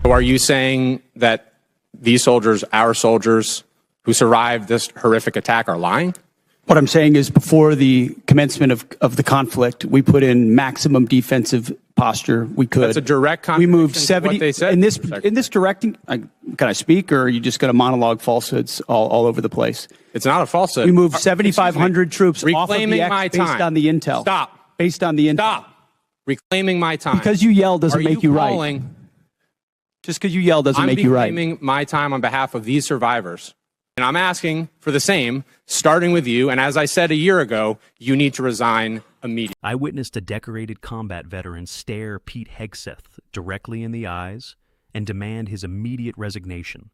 So are you saying that these soldiers, our soldiers who survived this horrific attack, are lying? What I'm saying is before the commencement of the conflict, we put in maximum defensive posture we could. That's a direct We contradiction moved to 70 what they said. in this directing. Can I speak, or are you just going to monologue falsehoods all over the place? It's not a falsehood. We moved 7,500 troops off of Reclaiming the my X based time. on the intel. Stop. Based on the intel. Stop. Reclaiming my time. Because you yell doesn't make you right. calling? Just because you yell doesn't make you right. I'm reclaiming my time on behalf of these survivors. And I'm asking for the same, starting with you. And as I said a year ago, you need to resign immediately. I witnessed a decorated combat veteran stare Pete Hegseth directly in the eyes and demand his immediate resignation.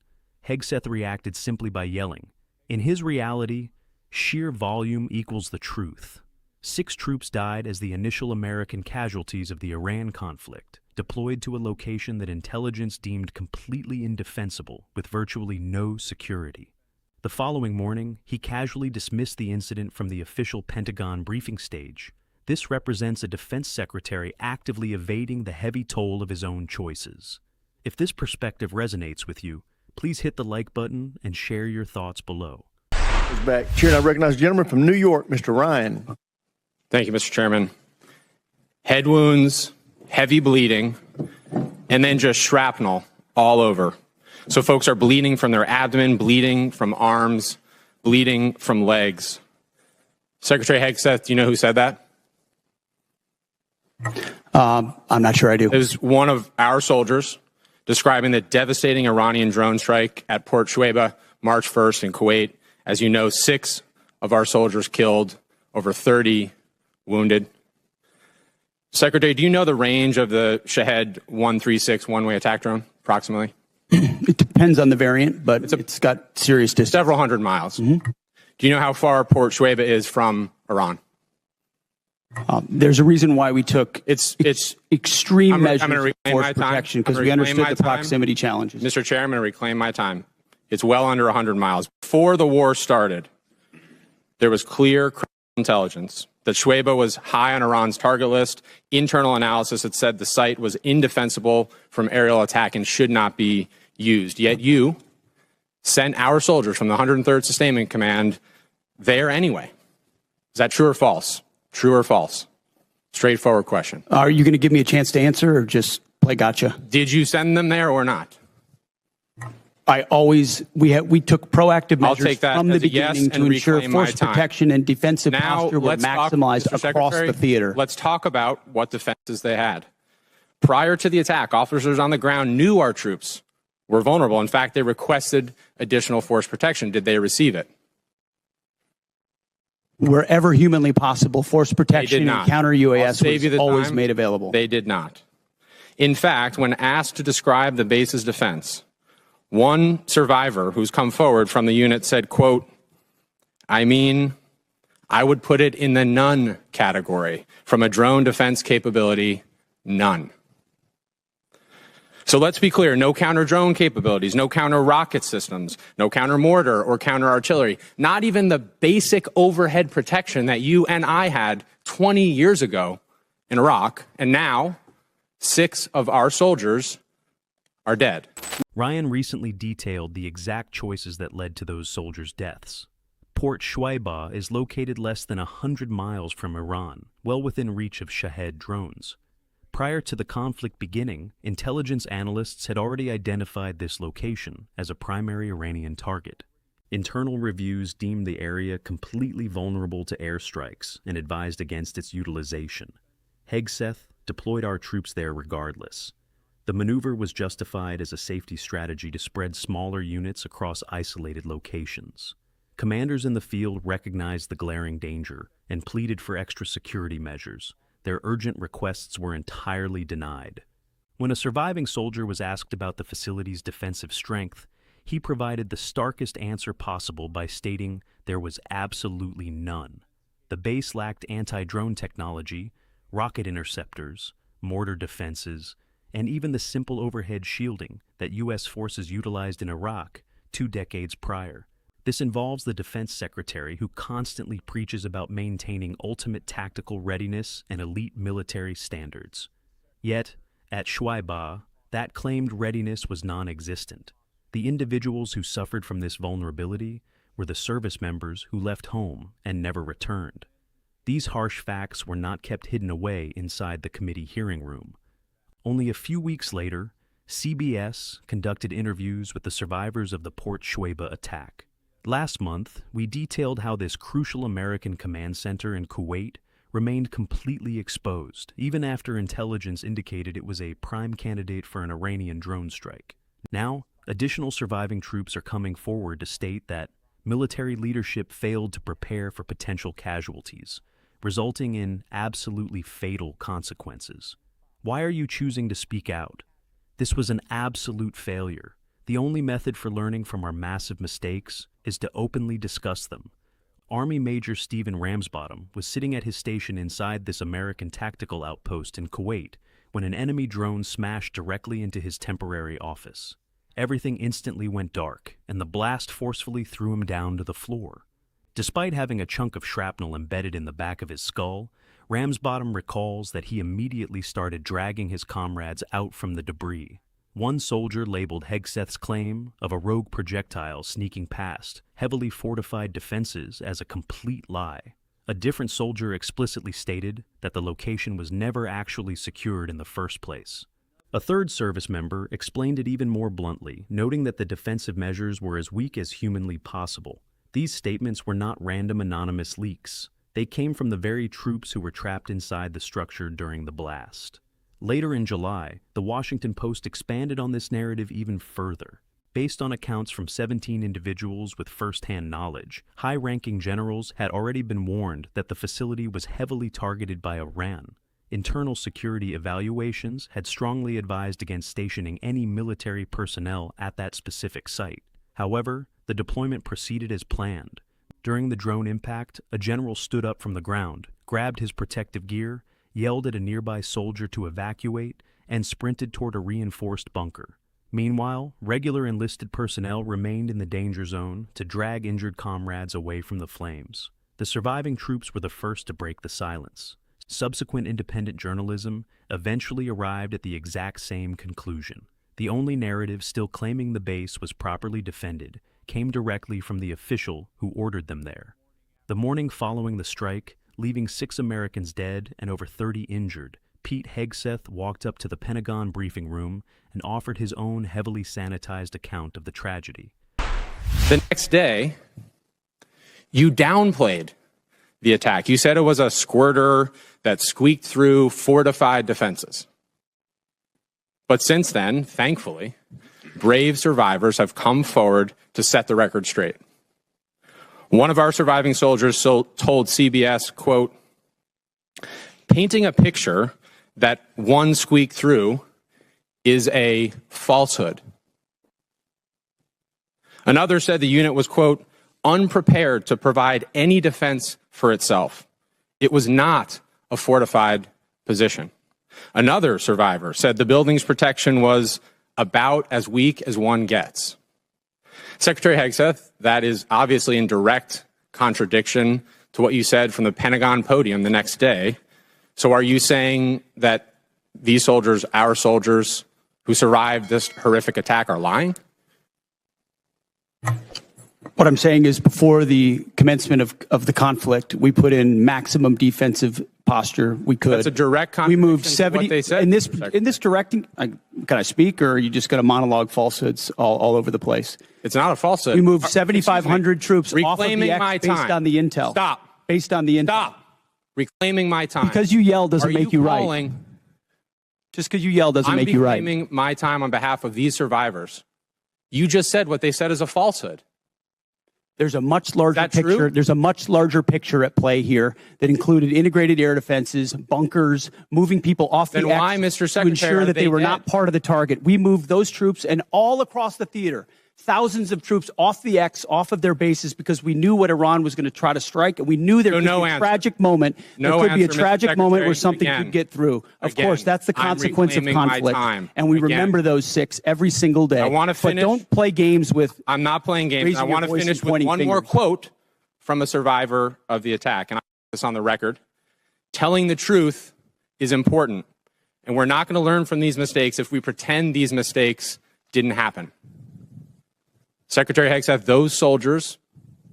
Hegseth reacted simply by yelling. In his reality, sheer volume equals the truth. 6 troops died as the initial American casualties of the Iran conflict, deployed to a location that intelligence deemed completely indefensible with virtually no security. The following morning, he casually dismissed the incident from the official Pentagon briefing stage. This represents a defense secretary actively evading the heavy toll of his own choices. If this perspective resonates with you, please hit the like button and share your thoughts below. Back. Chair, I recognize the gentleman from New York, Mr. Ryan. Thank you, Mr. Chairman. Head wounds, heavy bleeding, and then just shrapnel all over. So folks are bleeding from their abdomen, bleeding from arms, bleeding from legs. Secretary Hegseth, do you know who said that? I'm not sure I do. It was one of our soldiers describing the devastating Iranian drone strike at Port Shuaibah, March 1st in Kuwait. As you know, 6 of our soldiers killed, over 30 wounded. Secretary, do you know the range of the Shahed 136 one-way attack drone, approximately? It depends on the variant, but it's got serious distance. Several hundred miles. Do you know how far Port Shuaibah is from Iran? There's a reason why we took extreme measures for force protection, because we understood the proximity challenges. Mr. Chair, I'm going to reclaim my time. It's well under 100 miles. Before the war started, there was clear intelligence that Shuaibah was high on Iran's target list. Internal analysis had said the site was indefensible from aerial attack and should not be used. Yet you sent our soldiers from the 103rd Sustainment Command there anyway. Is that true or false? True or false? Straightforward question. Are you going to give me a chance to answer or just play gotcha? Did you send them there or not? We took proactive measures from the beginning to ensure force my time. Protection and defensive posture were maximized across the theater. Let's talk about what defenses they had. Prior to the attack, officers on the ground knew our troops were vulnerable. In fact, they requested additional force protection. Did they receive it? Wherever humanly possible, force protection and counter UAS was always made available. They did not. In fact, when asked to describe the base's defense, one survivor who's come forward from the unit said, quote, I would put it in the none category. From a drone defense capability, none. So let's be clear, no counter-drone capabilities, no counter-rocket systems, no counter-mortar or counter-artillery, not even the basic overhead protection that you and I had 20 years ago in Iraq, and now 6 of our soldiers are dead. Ryan recently detailed the exact choices that led to those soldiers' deaths. Port Shuaibah is located less than 100 miles from Iran, well within reach of Shahed drones. Prior to the conflict beginning, intelligence analysts had already identified this location as a primary Iranian target. Internal reviews deemed the area completely vulnerable to airstrikes and advised against its utilization. Hegseth deployed our troops there regardless. The maneuver was justified as a safety strategy to spread smaller units across isolated locations. Commanders in the field recognized the glaring danger and pleaded for extra security measures. Their urgent requests were entirely denied. When a surviving soldier was asked about the facility's defensive strength, he provided the starkest answer possible by stating there was absolutely none. The base lacked anti-drone technology, rocket interceptors, mortar defenses, and even the simple overhead shielding that U.S. forces utilized in Iraq 2 decades prior. This involves the defense secretary who constantly preaches about maintaining ultimate tactical readiness and elite military standards. Yet, at Shuaibah, That claimed readiness was non-existent. The individuals who suffered from this vulnerability were the service members who left home and never returned. These harsh facts were not kept hidden away inside the committee hearing room. Only a few weeks later, CBS conducted interviews with the survivors of the Port Shuaibah attack. Last month, we detailed how this crucial American command center in Kuwait remained completely exposed, even after intelligence indicated it was a prime candidate for an Iranian drone strike. Now, additional surviving troops are coming forward to state that military leadership failed to prepare for potential casualties, resulting in absolutely fatal consequences. Why are you choosing to speak out? This was an absolute failure. The only method for learning from our massive mistakes is to openly discuss them. Army Major Stephen Ramsbottom was sitting at his station inside this American tactical outpost in Kuwait when an enemy drone smashed directly into his temporary office. Everything instantly went dark, and the blast forcefully threw him down to the floor. Despite having a chunk of shrapnel embedded in the back of his skull, Ramsbottom recalls that he immediately started dragging his comrades out from the debris. One soldier labeled Hegseth's claim of a rogue projectile sneaking past heavily fortified defenses as a complete lie. A different soldier explicitly stated that the location was never actually secured in the first place. A third service member explained it even more bluntly, noting that the defensive measures were as weak as humanly possible. These statements were not random anonymous leaks. They came from the very troops who were trapped inside the structure during the blast. Later in July, the Washington Post expanded on this narrative even further. Based on accounts from 17 individuals with first-hand knowledge, high-ranking generals had already been warned that the facility was heavily targeted by Iran. Internal security evaluations had strongly advised against stationing any military personnel at that specific site. However, the deployment proceeded as planned. During the drone impact, a general stood up from the ground, grabbed his protective gear, yelled at a nearby soldier to evacuate, and sprinted toward a reinforced bunker. Meanwhile, regular enlisted personnel remained in the danger zone to drag injured comrades away from the flames. The surviving troops were the first to break the silence. Subsequent independent journalism eventually arrived at the exact same conclusion. The only narrative still claiming the base was properly defended came directly from the official who ordered them there. The morning following the strike, leaving 6 Americans dead and over 30 injured, Pete Hegseth walked up to the Pentagon briefing room and offered his own heavily sanitized account of the tragedy. The next day, you downplayed the attack. You said it was a squirter that squeaked through fortified defenses. But since then, thankfully, brave survivors have come forward to set the record straight. One of our surviving soldiers told CBS, quote, "Painting a picture that one squeaked through is a falsehood." Another said the unit was, quote, "unprepared to provide any defense for itself. It was not a fortified position." Another survivor said the building's protection was about as weak as one gets. Secretary Hegseth, that is obviously in direct contradiction to what you said from the Pentagon podium the next day. So are you saying that these soldiers, our soldiers who survived this horrific attack, are lying? What I'm saying is before the commencement of the conflict, we put in maximum defensive posture we could. That's a direct We moved contradiction 70 to what they said. in this directing. Can I speak, or are you just going to monologue falsehoods all over the place? It's not a falsehood. We moved 7,500 troops off of Reclaiming the my X based time. on the intel. Stop. Based on the intel. Stop. Reclaiming my time. Because you yell doesn't make you right. calling, Just because you yell doesn't make you right. I'm reclaiming my time on behalf of these survivors. You just said what they said is a falsehood. There's a much larger that picture. true? There's a much larger picture at play here that included integrated air defenses, bunkers, moving people off Then the why, X Mr. to Secretary, ensure are that they were dead? not part of the target. We moved those troops and all across the theater, thousands of troops off the X, off of their bases, because we knew what Iran was going to try to strike, and we knew there could be a tragic moment. No there could be a answer, Mr. tragic moment where Secretary. something Again. could get through. Of Again. course, that's the I'm consequence of reclaiming my conflict, time. and we Again. remember those 6 every single day. I want to finish. But don't play games with. I'm not playing games. raising I your want to voice finish and with pointing one more fingers. quote from a survivor of the attack, and I put this on the record. Telling the truth is important, And we're not going to learn from these mistakes if we pretend these mistakes didn't happen. Secretary Hegseth, those soldiers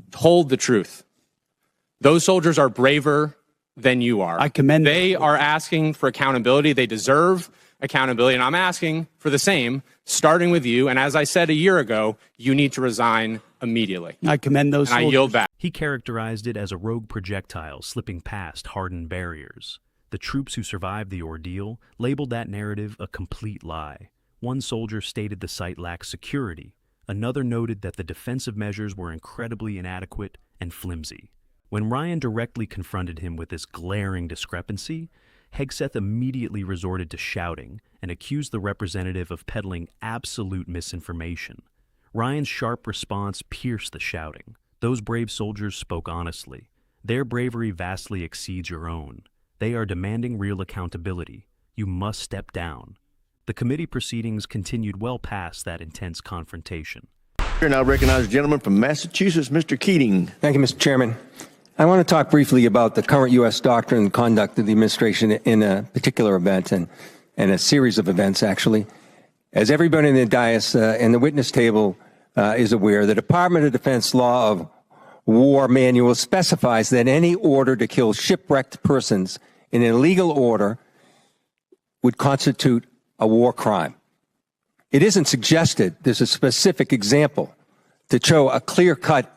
told the truth. Those soldiers are braver than you are. I commend them. They are asking for accountability. They deserve accountability. And I'm asking for the same, starting with you. And as I said a year ago, you need to resign immediately. I commend those soldiers. I yield back. He characterized it as a rogue projectile slipping past hardened barriers. The troops who survived the ordeal labeled that narrative a complete lie. One soldier stated the site lacked security. Another noted that the defensive measures were incredibly inadequate and flimsy. When Ryan directly confronted him with this glaring discrepancy, Hegseth immediately resorted to shouting and accused the representative of peddling absolute misinformation. Ryan's sharp response pierced the shouting. Those brave soldiers spoke honestly. Their bravery vastly exceeds your own. They are demanding real accountability. You must step down. The committee proceedings continued well past that intense confrontation. Here now recognize a gentleman from Massachusetts, Mr. Keating. Thank you, Mr. Chairman. I want to talk briefly about the current U.S. doctrine and conduct of the administration in a particular event and a series of events, actually. As everybody in the dais and the witness table is aware, the Department of Defense Law of War Manual specifies that any order to kill shipwrecked persons in an illegal order would constitute a war crime. It isn't suggested there's a specific example to show a clear-cut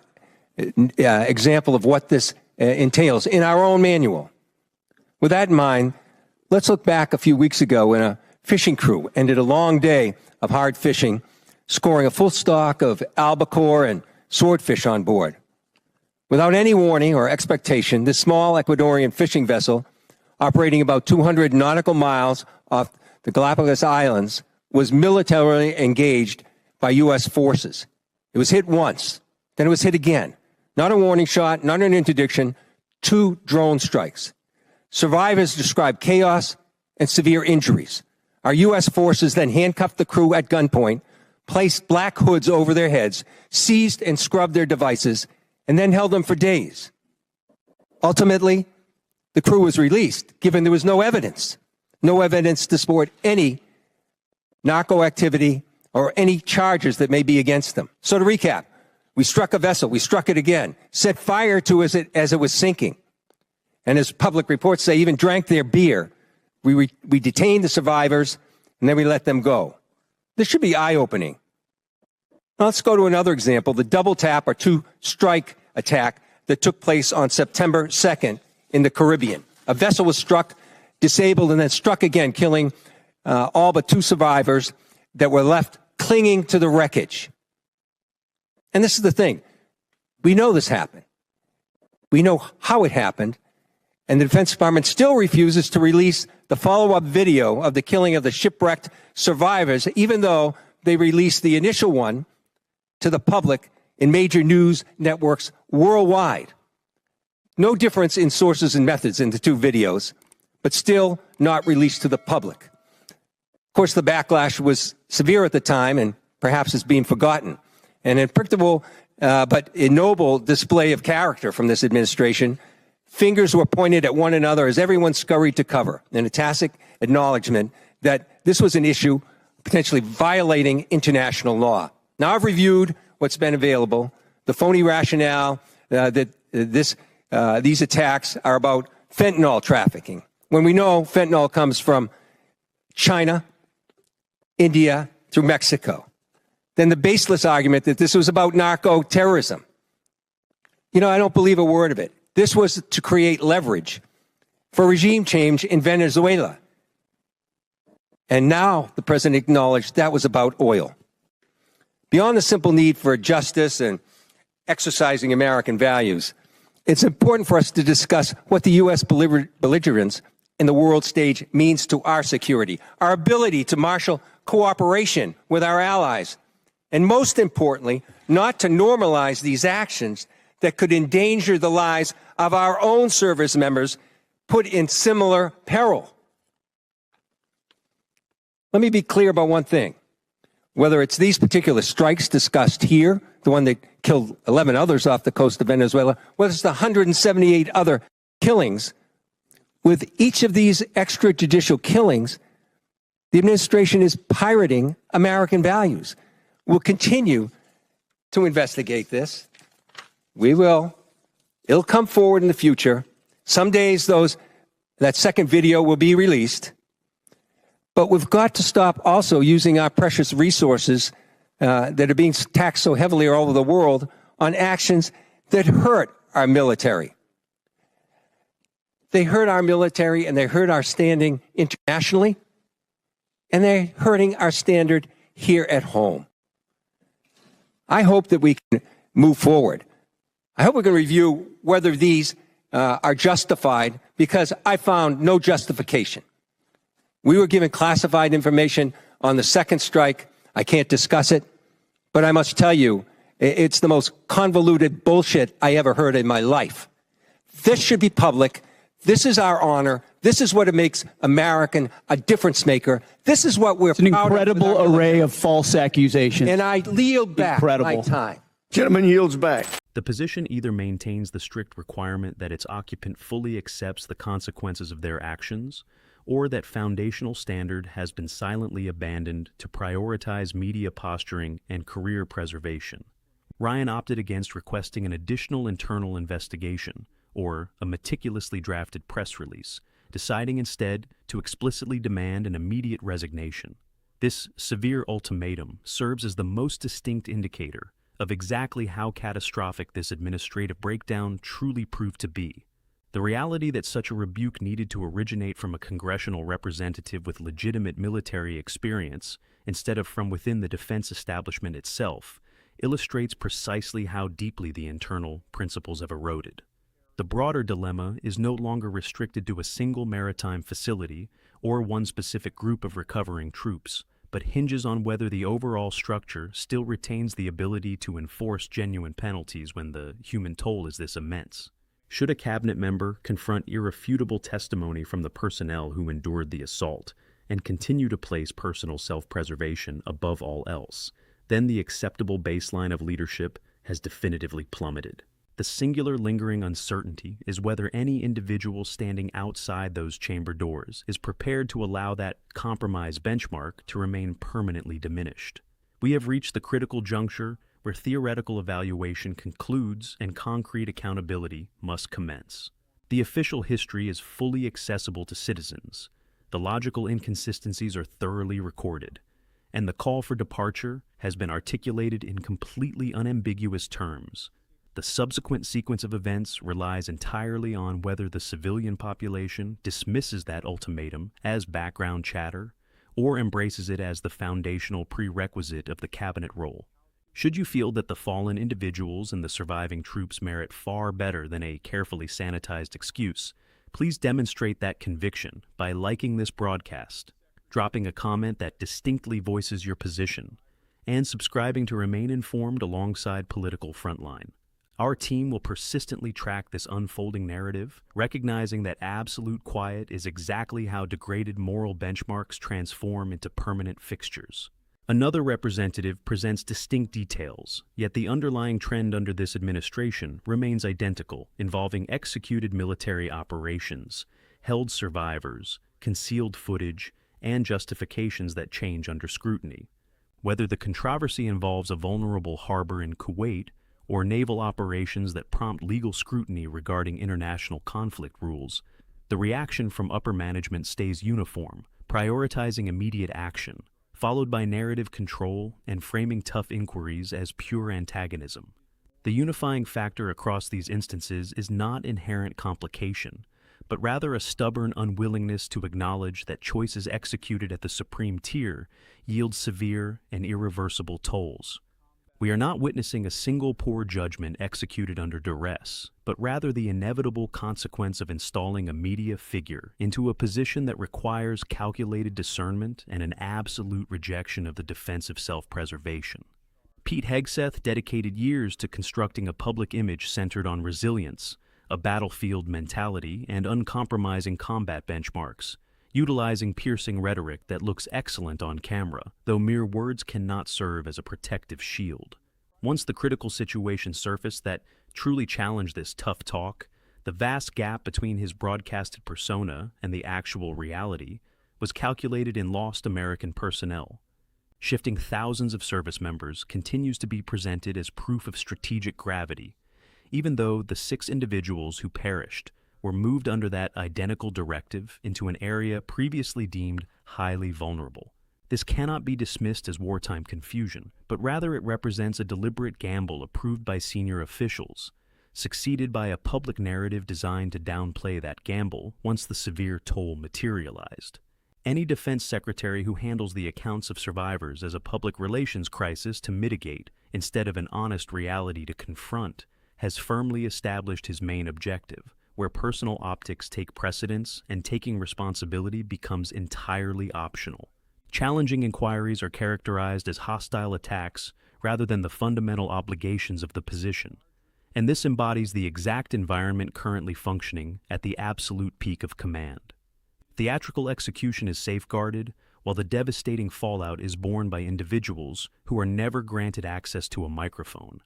example of what this entails in our own manual. With that in mind, let's look back a few weeks ago when a fishing crew ended a long day of hard fishing, scoring a full stock of albacore and swordfish on board. Without any warning or expectation, this small Ecuadorian fishing vessel, operating about 200 nautical miles off the Galapagos Islands, was militarily engaged by U.S. forces. It was hit once, then it was hit again. Not a warning shot, not an interdiction, 2 drone strikes. Survivors described chaos and severe injuries. Our U.S. forces then handcuffed the crew at gunpoint, placed black hoods over their heads, seized and scrubbed their devices, and then held them for days. Ultimately, the crew was released, given there was no evidence to support any narco activity or any charges that may be against them. So to recap, we struck a vessel, we struck it again, set fire to it as it was sinking, and as public reports say, even drank their beer. We detained the survivors, and then we let them go. This should be eye-opening. Now let's go to another example, the double tap or 2-strike attack that took place on September 2nd in the Caribbean. A vessel was struck, disabled, and then struck again, killing all but 2 survivors that were left clinging to the wreckage. And this is the thing. We know this happened. We know how it happened. And the Defense Department still refuses to release the follow-up video of the killing of the shipwrecked survivors, even though they released the initial one to the public in major news networks worldwide. No difference in sources and methods in the 2 videos, but still not released to the public. Of course, the backlash was severe at the time and perhaps is being forgotten. An unpredictable but ignoble display of character from this administration. Fingers were pointed at one another as everyone scurried to cover, in a tacit acknowledgement that this was an issue potentially violating international law. Now, I've reviewed what's been available, the phony rationale that these attacks are about fentanyl trafficking, when we know fentanyl comes from China, India, through Mexico. Then the baseless argument that this was about narco-terrorism. You know, I don't believe a word of it. This was to create leverage for regime change in Venezuela. And now the president acknowledged that was about oil. Beyond the simple need for justice and exercising American values, it's important for us to discuss what the U.S. belligerence in the world stage means to our security, our ability to marshal cooperation with our allies, and most importantly, not to normalize these actions that could endanger the lives of our own service members put in similar peril. Let me be clear about one thing. Whether it's these particular strikes discussed here, the one that killed 11 others off the coast of Venezuela, whether it's the 178 other killings, with each of these extrajudicial killings, The administration is pirating American values. We'll continue to investigate this. We will. It'll come forward in the future. Some days that second video will be released. But we've got to stop also using our precious resources that are being taxed so heavily all over the world on actions that hurt our military. They hurt our military and they hurt our standing internationally, and they're hurting our standard here at home. I hope that we can move forward. I hope we can review whether these are justified, because I found no justification. We were given classified information on the second strike. I can't discuss it, but I must tell you, it's the most convoluted bullshit I ever heard in my life. This should be public. This is our honor. This is what it makes American a difference maker. This is what we're proud of. It's an incredible array of false accusations. And I yield back my time. Gentleman yields back. The position either maintains the strict requirement that its occupant fully accepts the consequences of their actions, or that foundational standard has been silently abandoned to prioritize media posturing and career preservation. Ryan opted against requesting an additional internal investigation, or a meticulously drafted press release, deciding instead to explicitly demand an immediate resignation. This severe ultimatum serves as the most distinct indicator of exactly how catastrophic this administrative breakdown truly proved to be. The reality that such a rebuke needed to originate from a congressional representative with legitimate military experience, instead of from within the defense establishment itself, illustrates precisely how deeply the internal principles have eroded. The broader dilemma is no longer restricted to a single maritime facility or one specific group of recovering troops, but hinges on whether the overall structure still retains the ability to enforce genuine penalties when the human toll is this immense. Should a cabinet member confront irrefutable testimony from the personnel who endured the assault and continue to place personal self-preservation above all else, then the acceptable baseline of leadership has definitively plummeted. The singular lingering uncertainty is whether any individual standing outside those chamber doors is prepared to allow that compromise benchmark to remain permanently diminished. We have reached the critical juncture where theoretical evaluation concludes and concrete accountability must commence. The official history is fully accessible to citizens, the logical inconsistencies are thoroughly recorded, and the call for departure has been articulated in completely unambiguous terms. The subsequent sequence of events relies entirely on whether the civilian population dismisses that ultimatum as background chatter or embraces it as the foundational prerequisite of the cabinet role. Should you feel that the fallen individuals and the surviving troops merit far better than a carefully sanitized excuse, please demonstrate that conviction by liking this broadcast, dropping a comment that distinctly voices your position, and subscribing to remain informed alongside Political Frontline. Our team will persistently track this unfolding narrative, recognizing that absolute quiet is exactly how degraded moral benchmarks transform into permanent fixtures. Another representative presents distinct details, yet the underlying trend under this administration remains identical, involving executed military operations, held survivors, concealed footage, and justifications that change under scrutiny. Whether the controversy involves a vulnerable harbor in Kuwait or naval operations that prompt legal scrutiny regarding international conflict rules, the reaction from upper management stays uniform, prioritizing immediate action, followed by narrative control and framing tough inquiries as pure antagonism. The unifying factor across these instances is not inherent complication, but rather a stubborn unwillingness to acknowledge that choices executed at the supreme tier yield severe and irreversible tolls. We are not witnessing a single poor judgment executed under duress, but rather the inevitable consequence of installing a media figure into a position that requires calculated discernment and an absolute rejection of the defense of self-preservation. Pete Hegseth dedicated years to constructing a public image centered on resilience, a battlefield mentality, and uncompromising combat benchmarks, utilizing piercing rhetoric that looks excellent on camera, though mere words cannot serve as a protective shield. Once the critical situation surfaced that truly challenged this tough talk, the vast gap between his broadcasted persona and the actual reality was calculated in lost American personnel. Shifting thousands of service members continues to be presented as proof of strategic gravity, even though the 6 individuals who perished were moved under that identical directive into an area previously deemed highly vulnerable. This cannot be dismissed as wartime confusion, but rather it represents a deliberate gamble approved by senior officials, succeeded by a public narrative designed to downplay that gamble once the severe toll materialized. Any defense secretary who handles the accounts of survivors as a public relations crisis to mitigate instead of an honest reality to confront has firmly established his main objective, where personal optics take precedence and taking responsibility becomes entirely optional. Challenging inquiries are characterized as hostile attacks rather than the fundamental obligations of the position, and this embodies the exact environment currently functioning at the absolute peak of command. Theatrical execution is safeguarded, while the devastating fallout is borne by individuals who are never granted access to a microphone,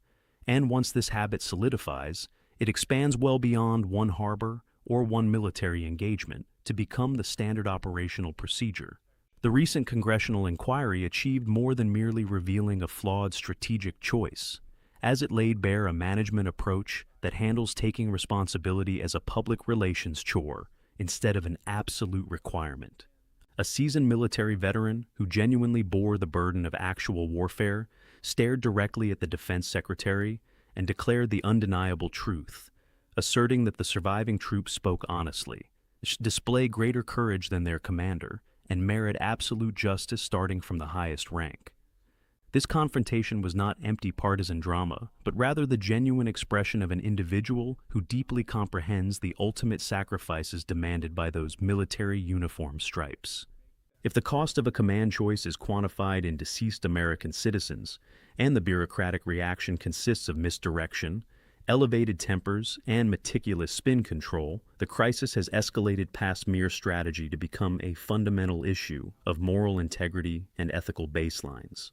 and once this habit solidifies, it expands well beyond one harbor or one military engagement to become the standard operational procedure. The recent congressional inquiry achieved more than merely revealing a flawed strategic choice, as it laid bare a management approach that handles taking responsibility as a public relations chore instead of an absolute requirement. A seasoned military veteran who genuinely bore the burden of actual warfare stared directly at the defense secretary and declared the undeniable truth, asserting that the surviving troops spoke honestly, display greater courage than their commander, and merit absolute justice starting from the highest rank. This confrontation was not empty partisan drama, but rather the genuine expression of an individual who deeply comprehends the ultimate sacrifices demanded by those military uniform stripes. If the cost of a command choice is quantified in deceased American citizens, and the bureaucratic reaction consists of misdirection, elevated tempers, and meticulous spin control, the crisis has escalated past mere strategy to become a fundamental issue of moral integrity and ethical baselines.